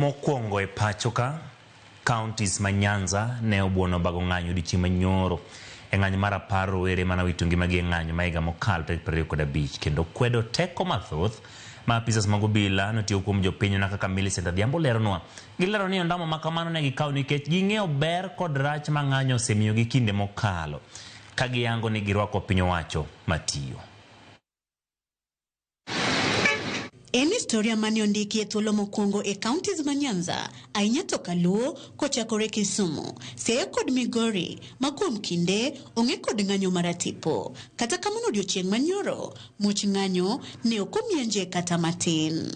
Mokwongo e pachoka, counties ma Nyanza ne obuono bago ng'anyo di chimanyoro. E ng'anyo mar apar rowere mana wito ngimagi e ng'anyo ma higa mokalo tarik 25 kendo kwedo teko mathoth ma apisas mag obila notiyo kuom jopiny na kaka Millicent Adhiambo leronwa. Gilero ni ondamo ma kamano ne gikawo nikech ging'eyo ber kod rach ma ng'anyo osemiyogi kinde mokalo ka giyango ni girwako piny owacho matiyo. En historia mane ondiki e thuolo mokwongo e counties ma Nyanza, ahinya to Kaluo kochakore Kisumu, Siaya kod Migori, ma kuom kinde ong'e kod ng'anyo maratipo. Kata kamano odiochieng' manyoro, much ng'anyo ne ok omienje kata matin.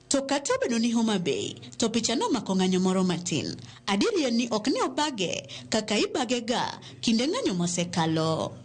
To kata obedo ni Homa Bay, to picha no mako ng'anyo moro matin. Adieri en ni ok ne obage kaka ibage ga kinde ng'anyo mosekalo.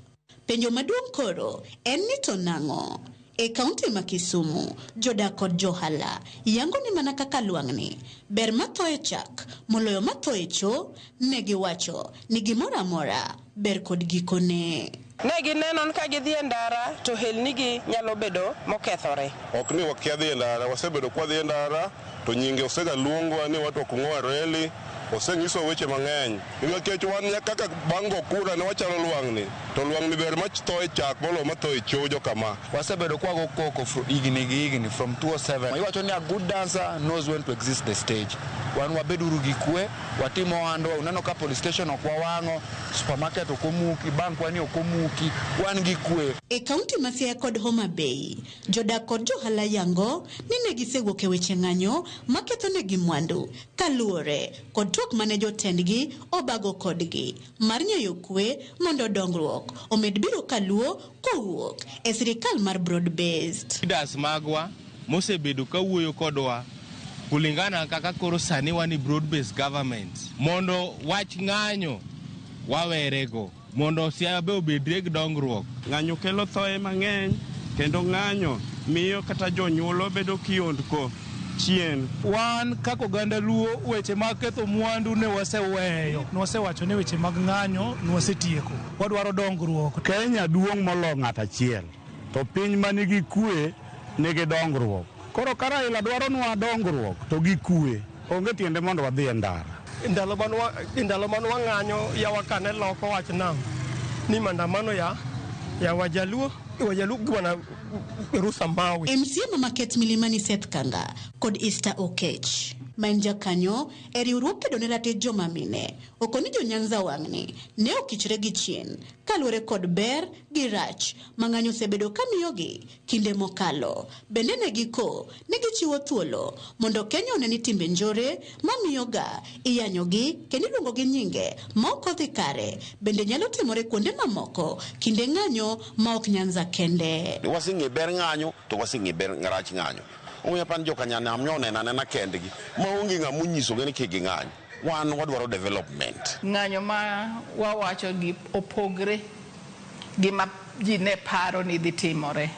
Penjo maduong' koro en ni to nang'o? E kaunti ma Kisumu, jodak kod johala yango ni mana kaka lwang'ni ber matho e chak moloyo matho e cho, ne giwacho ni gimoro amora ber kod gikone. Ne gineno ka gidhi e ndara to helnigi nyalo bedo mokethore. Ok ni wakia dhi e ndara, wasebedo kwa dhi e ndara to nyinge osega luongwa ni watu okung'oa reli, osenyiso weche mang'eny. Nikech wan kaka bango kura ne wachalo lwang'ni, to lwang'ni ber ma tho e chak molo ma tho e chojo kama. Wasebedo kwa go koko higni from 2007. Iwacho ni a good dancer knows when to exit the stage. Wan wabeduru gi kwe, watimo ohando, uneno ka police station ok wawang'o, supermarket ok omuki, bank wani ok omuki, wan gi kwe. E kaunti ma Siaya kod Homa Bay, jodak kod johala yango ni ne gisewuok e weche ng'anyo maketho negi mwandu kaluwore kod twak mane jotendgi obago kodgi mar nyeyo kwe mondo dongruok omed biro Kaluo kowuok e sirikal mar broad based. Leaders magwa mosebedo kawuoyo kodwa kulingana kaka koro sani wani broad based government mondo wach ng'anyo wawerego mondo Siaya be obedre gi dongruok. Ng'anyo kelo thoe mang'eny kendo ng'anyo miyo kata jonyuolo bedo kiondko chien. Wan kako ganda Luo weche mag ketho mwandu ne waseweyo. Wasewacho ni weche mag ng'anyo wasetieko. Wadwaro dongruok. Kenya duong' molo ng'at achiel. To piny manigi kwe nigi dongruok. Koro ka Raila dwaro nwa dongruok to gi kwe. Onge tiende mondo wadhi e ndara. Ndalo manwa ng'anyo ya wakane loko wach nam ni mandamano ya wajaluo gwana rusa mawe. MCA Mamaket Milimani Seth Kanga kod Easter Okech manja kanyo e riwruok kedo ne ratich joma mine okoni jo Nyanza wang'ni ne okichre gi chien kaluwore kod ber gi rach ma ng'anyo osebedo kamiyogi kinde mokalo. Bende ne giko ne gichiwo thuolo mondo Kenya oneni timbe njore mamiyoga iyanyogi kendo iluongogi nyinge ma ok odhi kare bende nyalo timore kuonde mamoko kinde ng'anyo ma ok Nyanza kende. Wasing'e ber ng'anyo to wasing'e ber rach ng'anyo. Omiyo pan joka nyanam nyonena nena kendgi maonge ng'amu nyiso ni kik ging'any. Wan wadwaro development. Ng'anyo ma wawacho gi opogre gi ma ji ne paro ni dhi timore.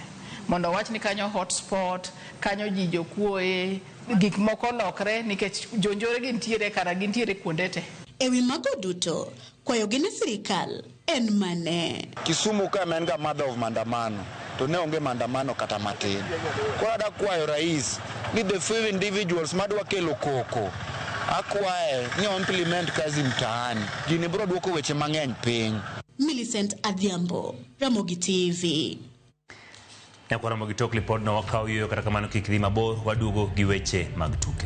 Mondo wach ni kanyo hotspot, kanyo ji jokuoye, gik moko lokre nikech jonjore gintiere kara gintiere kuonde te. Ewi mago duto, kwayo gine sirikal en mane. Kisumu ka men ga mother of mandamano. To ne onge mandamano kata matin. Koro ada kwayo rais ni the few individuals madwa kelo koko akwaye ni implement kazi mtaani. Gini bro duoko weche mang'eny piny. Millicent Adhiambo, Ramogi TV. Na kwa Ramogi Talk report na wakao yoyo kata kamano kikidhi mabor wadugo gi weche mag tuke.